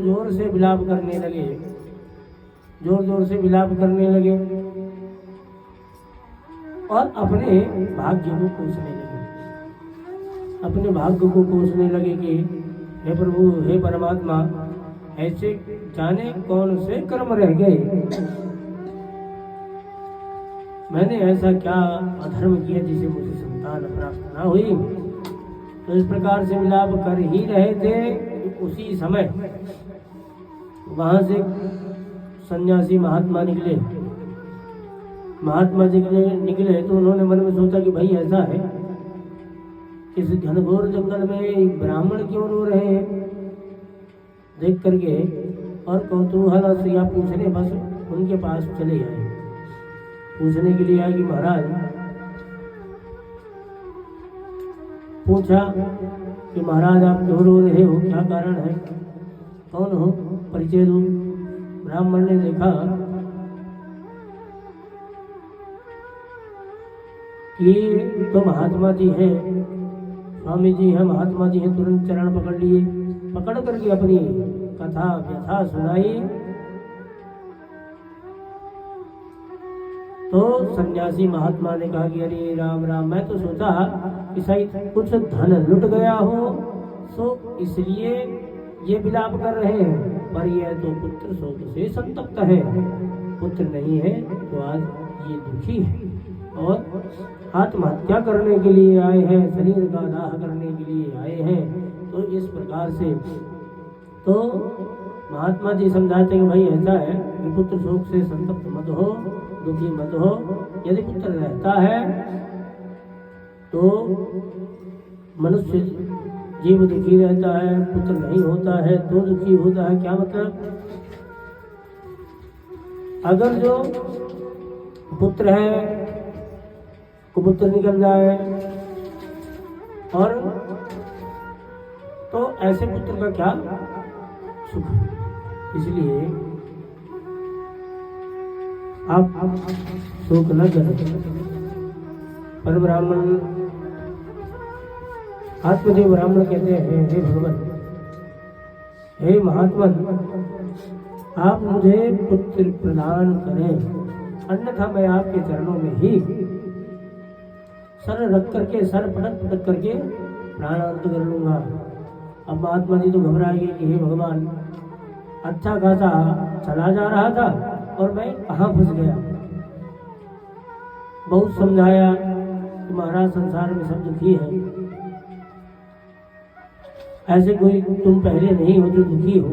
जोर से विलाप करने लगे, जोर से विलाप करने लगे और अपने भाग्य को कोसने लगे, अपने भाग्य को कोसने लगे कि हे प्रभु, हे परमात्मा, ऐसे जाने कौन से कर्म रह गए, मैंने ऐसा क्या अधर्म किया जिसे मुझे संतान प्राप्त न हुई। तो इस प्रकार से विलाप कर ही रहे थे, उसी समय वहां से सन्यासी महात्मा निकले। महात्मा जी निकले तो उन्होंने मन में सोचा कि भाई ऐसा है, इस घनघोर जंगल में एक ब्राह्मण क्यों रो रहे हैं। देख करके और कौतूहल से या पूछने बस उनके पास चले आए, पूछने के लिए आए कि महाराज, पूछा कि महाराज आप क्यों रो रहे हो, क्या कारण है, कौन हो, परिचय दो। ब्राह्मण ने देखा कि तो महात्मा जी हैं, स्वामी जी हैं, महात्मा जी हैं। तुरंत चरण पकड़ लिए, पकड़ करके अपनी कथा व्यथा सुनाई। तो सन्यासी महात्मा ने कहा कि अरे राम राम, मैं तो सोचा कि शायद कुछ धन लुट गया हो, सो इसलिए ये विलाप कर रहे हैं, पर यह तो पुत्र शोक से संतप्त है। पुत्र नहीं है तो आज ये दुखी है और आत्महत्या करने के लिए आए हैं, शरीर का दाह करने के लिए आए हैं। तो इस प्रकार से तो महात्मा जी समझाते कि भाई ऐसा है कि पुत्र शोक से संतप्त मत हो, दुखी मत हो। यदि पुत्र रहता है तो मनुष्य जीव दुखी रहता है, पुत्र नहीं होता है तो दुखी होता है। क्या मतलब, अगर जो पुत्र है कुपुत्र निकल जाए और तो ऐसे पुत्र का क्या सुख। इसलिए आप शोक न करें। पर ब्राह्मण, आत्मदेव ब्राह्मण कहते हैं, हे भगवान, हे महात्मा, आप मुझे पुत्र प्रदान करें, अन्यथा मैं आपके चरणों में ही सर रख करके, सर पटक करके प्राणांत कर लूंगा। अब महात्मा जी तो घबराएंगे कि हे भगवान, अच्छा खासा चला जा रहा था और मैं कहाँ फंस गया। बहुत समझाया कि महाराज संसार में सब दुखी है, ऐसे कोई तुम पहले नहीं हो जो दुखी हो।